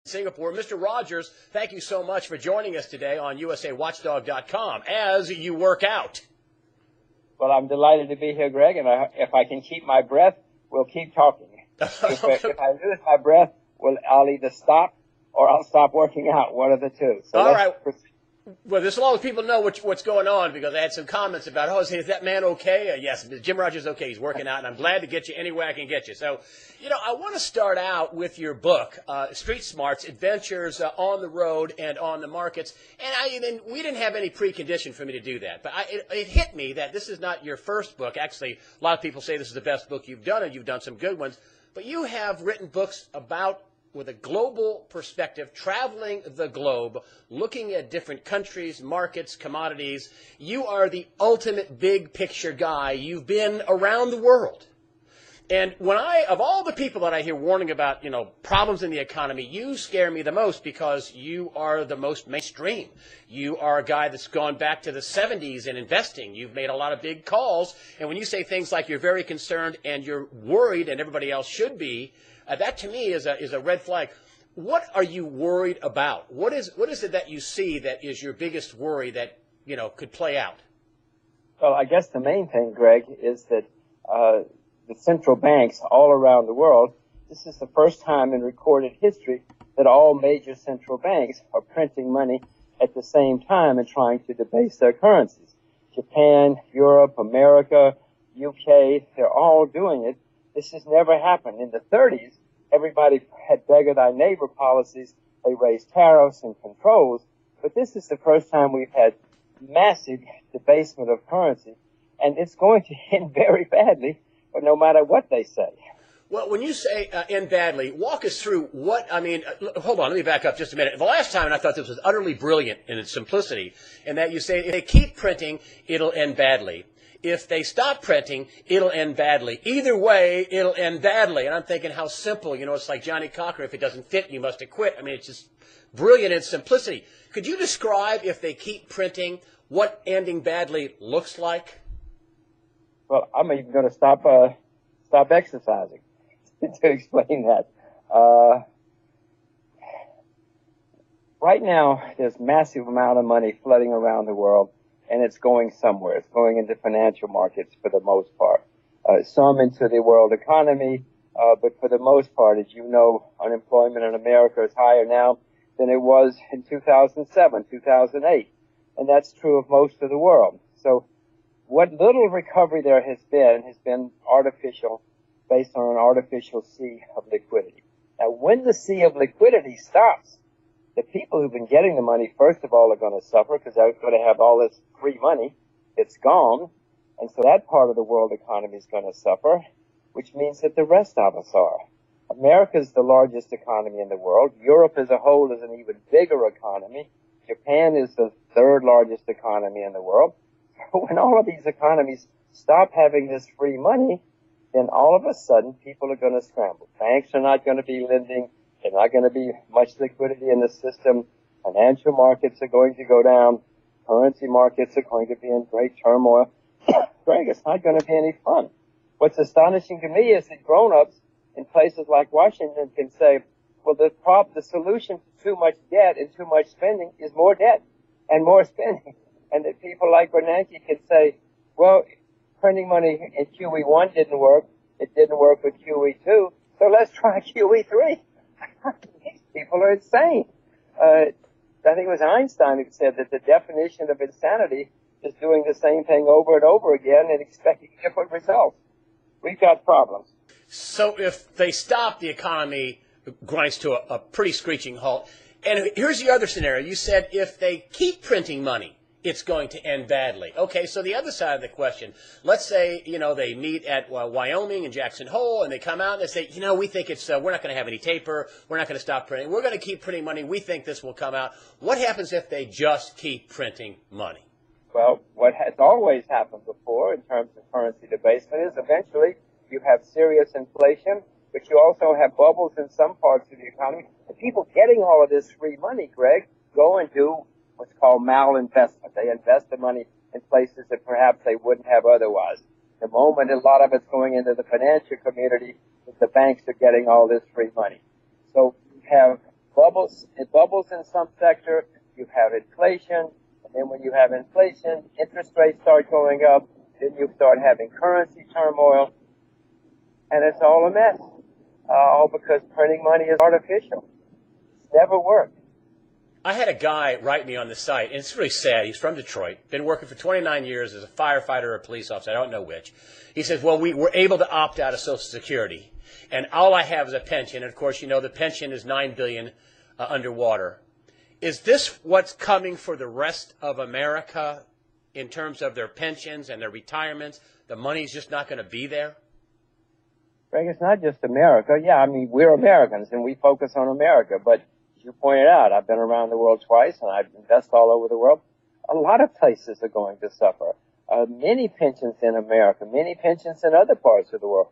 Singapore. Mr. Rogers, thank you so much for joining us today on USAWatchdog.com as you work out. Well, I'm delighted to be here, Greg, and if I can keep my breath, we'll keep talking. If I lose my breath, I'll either stop or I'll stop working out, one of the two. So all right. Well, just as long as people know what's going on, because I had some comments about, is that man okay? Yes, Jim Rogers okay. He's working out, and I'm glad to get you any way I can get you. So, I want to start out with your book, Street Smarts, Adventures on the Road and on the Markets. And we didn't have any precondition for me to do that. But it hit me that this is not your first book. Actually, a lot of people say this is the best book you've done, and you've done some good ones. But you have written books with a global perspective, traveling the globe, looking at different countries, markets, commodities. You are the ultimate big picture guy. You've been around the world. And of all the people that I hear warning about, problems in the economy, you scare me the most because you are the most mainstream. You are a guy that's gone back to the 70s in investing. You've made a lot of big calls. And when you say things like you're very concerned and you're worried and everybody else should be, that to me is a red flag. What are you worried about? What is it that you see that is your biggest worry that, could play out? Well, I guess the main thing, Greg, is that the central banks all around the world, this is the first time in recorded history that all major central banks are printing money at the same time and trying to debase their currencies. Japan, Europe, America, UK, they're all doing it. This has never happened. In the 30s, everybody had beggar thy neighbor policies. They raised tariffs and controls. But this is the first time we've had massive debasement of currency. And it's going to end very badly, but no matter what they say. Well, when you say end badly, walk us through hold on, let me back up just a minute. The last time, and I thought this was utterly brilliant in its simplicity, in that you say if they keep printing, it'll end badly. If they stop printing, it'll end badly. Either way, it'll end badly. And I'm thinking how simple. It's like Johnny Cocker. If it doesn't fit, you must have quit. It's just brilliant in simplicity. Could you describe, if they keep printing, what ending badly looks like? Well, I'm even going to stop exercising to explain that. Right now, there's massive amount of money flooding around the world. And it's going somewhere. It's going into financial markets for the most part. Some into the world economy, but for the most part, as you know, unemployment in America is higher now than it was in 2007, 2008. And that's true of most of the world. So what little recovery there has been artificial, based on an artificial sea of liquidity. Now, when the sea of liquidity stops, the people who've been getting the money, first of all, are going to suffer because they're going to have all this free money. It's gone. And so that part of the world economy is going to suffer, which means that the rest of us are. America is the largest economy in the world. Europe as a whole is an even bigger economy. Japan is the third largest economy in the world. So when all of these economies stop having this free money, then all of a sudden people are going to scramble. Banks are not going to be lending. There's not going to be much liquidity in the system. Financial markets are going to go down. Currency markets are going to be in great turmoil. Greg, it's not going to be any fun. What's astonishing to me is that grown-ups in places like Washington can say, well, the solution to too much debt and too much spending is more debt and more spending. And that people like Bernanke can say, well, printing money in QE1 didn't work. It didn't work with QE2. So let's try QE3. These people are insane. I think it was Einstein who said that the definition of insanity is doing the same thing over and over again and expecting different results. We've got problems. So if they stop, the economy grinds to a pretty screeching halt. And here's the other scenario. You said if they keep printing money, it's going to end badly. Okay, so the other side of the question, let's say, they meet at Wyoming and Jackson Hole, and they come out and they say, we think we're not going to have any taper. We're not going to stop printing. We're going to keep printing money. We think this will come out. What happens if they just keep printing money? Well, what has always happened before in terms of currency debasement is eventually you have serious inflation, but you also have bubbles in some parts of the economy. The people getting all of this free money, Greg, go and do what's called malinvestment. They invest the money in places that perhaps they wouldn't have otherwise. The moment a lot of it's going into the financial community, the banks are getting all this free money. So you have it bubbles in some sector, you have inflation, and then when you have inflation, interest rates start going up, then you start having currency turmoil, and it's all a mess. All because printing money is artificial. It's never worked. I had a guy write me on the site, and it's really sad. He's from Detroit, been working for 29 years as a firefighter or a police officer. I don't know which. He says, well, we were able to opt out of Social Security, and all I have is a pension. And, of course, you know the pension is $9 billion underwater. Is this what's coming for the rest of America in terms of their pensions and their retirements? The money's just not going to be there? Greg, it's not just America. Yeah, I mean, we're Americans, and we focus on America. But as you pointed out, I've been around the world twice, and I invest all over the world. A lot of places are going to suffer. Many pensions in America, many pensions in other parts of the world.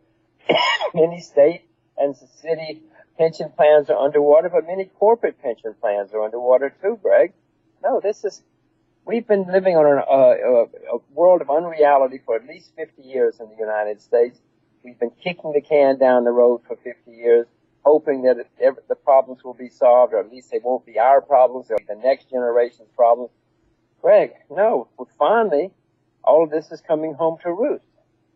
Many state and city pension plans are underwater, but many corporate pension plans are underwater too, Greg. No, we've been living on a world of unreality for at least 50 years in the United States. We've been kicking the can down the road for 50 years, hoping that the problems will be solved, or at least they won't be our problems, they'll be the next generation's problems. Greg, no, finally, all of this is coming home to roost.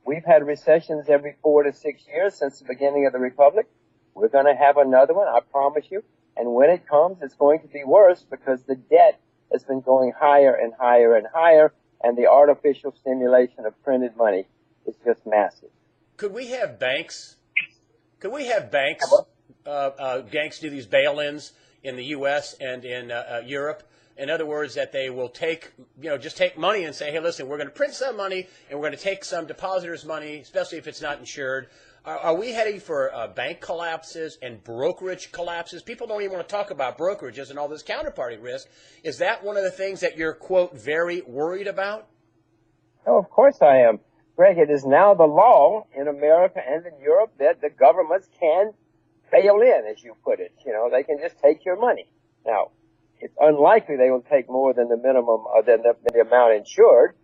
We've had recessions every 4 to 6 years since the beginning of the Republic. We're going to have another one, I promise you. And when it comes, it's going to be worse because the debt has been going higher and higher and higher, and the artificial stimulation of printed money is just massive. Could we have banks? Banks do these bail-ins in the U.S. and in Europe. In other words, that they will take money and say, hey, listen, we're going to print some money and we're going to take some depositors' money, especially if it's not insured. Are we heading for bank collapses and brokerage collapses? People don't even want to talk about brokerages and all this counterparty risk. Is that one of the things that you're, quote, very worried about? Oh, of course I am. Greg, it is now the law in America and in Europe that the governments can bail in, as you put it. You know, they can just take your money. Now, it's unlikely they will take more than the minimum, than the amount insured,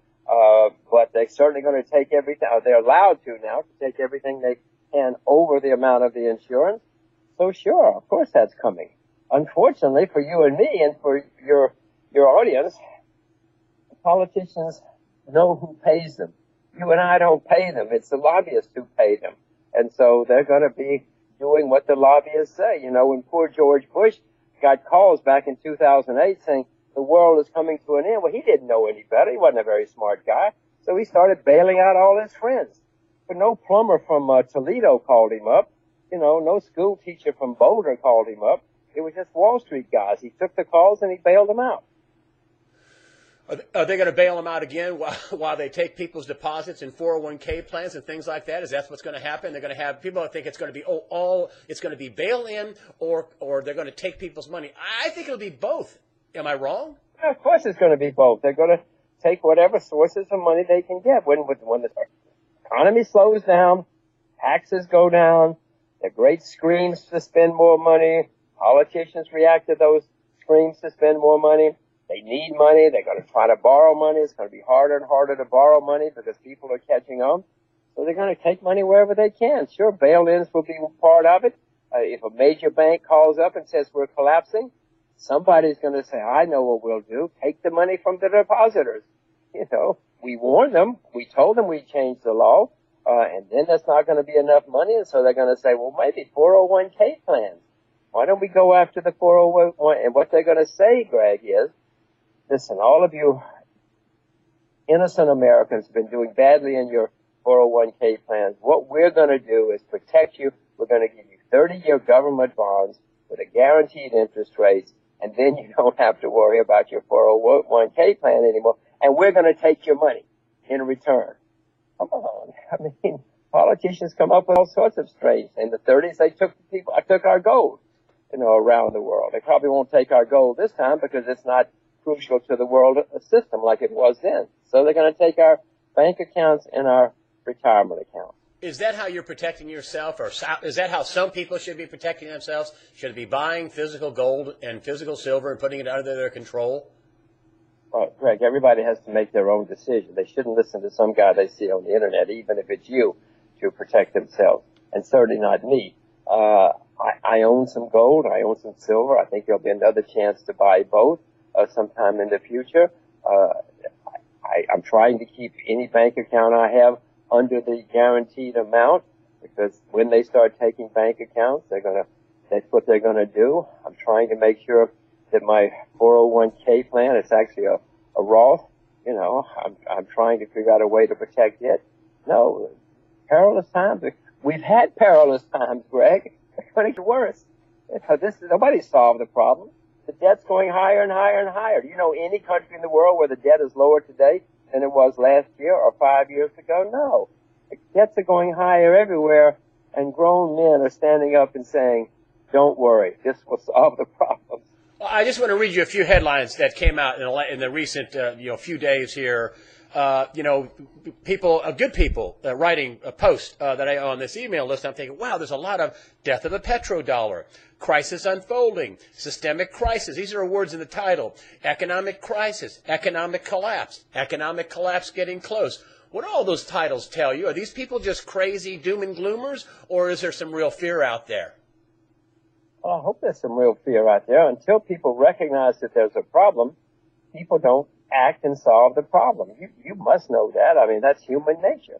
but they're certainly going to take everything. They're allowed to now to take everything they can over the amount of the insurance. So sure, of course that's coming. Unfortunately for you and me and for your audience, politicians know who pays them. You and I don't pay them. It's the lobbyists who pay them. And so they're going to be doing what the lobbyists say. You know, when poor George Bush got calls back in 2008 saying the world is coming to an end, well, he didn't know any better. He wasn't a very smart guy. So he started bailing out all his friends. But no plumber from Toledo called him up. You know, no school teacher from Boulder called him up. It was just Wall Street guys. He took the calls and he bailed them out. Are they going to bail them out again while they take people's deposits in 401k plans and things like that? Is that what's going to happen? They're going to have people that think it's going to be it's going to be bail in or they're going to take people's money. I think it'll be both. Am I wrong? Yeah, of course it's going to be both. They're going to take whatever sources of money they can get. When the economy slows down, taxes go down, there are great screams to spend more money. Politicians react to those screams to spend more money. They need money. They're going to try to borrow money. It's going to be harder and harder to borrow money because people are catching on. So they're going to take money wherever they can. Sure, bail-ins will be part of it. If a major bank calls up and says we're collapsing, somebody's going to say, I know what we'll do. Take the money from the depositors. You know, we warned them. We told them we'd change the law. And then there's not going to be enough money. And so they're going to say, well, maybe 401k plans. Why don't we go after the 401? And what they're going to say, Greg, is, listen, all of you innocent Americans have been doing badly in your 401k plans. What we're going to do is protect you. We're going to give you 30-year government bonds with a guaranteed interest rate, and then you don't have to worry about your 401k plan anymore. And we're going to take your money in return. Come on. I mean, politicians come up with all sorts of strange. In the 30s, they took our gold, you know, around the world. They probably won't take our gold this time because it's not crucial to the world system like it was then. So they're going to take our bank accounts and our retirement accounts. Is that how you're protecting yourself, or is that how some people should be protecting themselves? Should it be buying physical gold and physical silver and putting it under their control? Well, Greg, everybody has to make their own decision. They shouldn't listen to some guy they see on the internet, even if it's you, to protect themselves, and certainly not me. I own some gold. I own some silver. I think there'll be another chance to buy both sometime in the future. I'm trying to keep any bank account I have under the guaranteed amount, because when they start taking bank accounts, that's what they're gonna do. I'm trying to make sure that my 401k plan, it's actually a Roth, I'm trying to figure out a way to protect it. No, perilous times. We've had perilous times, Greg. It's going to get worse. Nobody solved the problem. The debt's going higher and higher and higher. Do you know any country in the world where the debt is lower today than it was last year or 5 years ago? No. The debts are going higher everywhere, and grown men are standing up and saying, don't worry, this will solve the problem. Well, I just want to read you a few headlines that came out in the recent few days here. Good people writing a post that I on this email list. I'm thinking, wow, there's a lot of death of the petrodollar, crisis unfolding, systemic crisis. These are words in the title. Economic crisis, economic collapse getting close. What do all those titles tell you? Are these people just crazy doom and gloomers, or is there some real fear out there? Well, I hope there's some real fear out there. Until people recognize that there's a problem, people don't act and solve the problem. You must know that. I mean, that's human nature.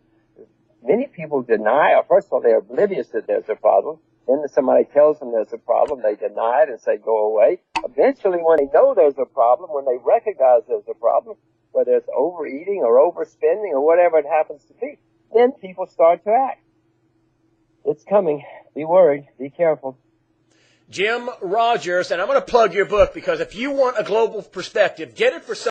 Many people deny, or first of all, they're oblivious that there's a problem. Then somebody tells them there's a problem, they deny it and say, go away. Eventually, when they know there's a problem, when they recognize there's a problem, whether it's overeating or overspending or whatever it happens to be, then people start to act. It's coming. Be worried. Be careful. Jim Rogers, and I'm going to plug your book, because if you want a global perspective, get it for some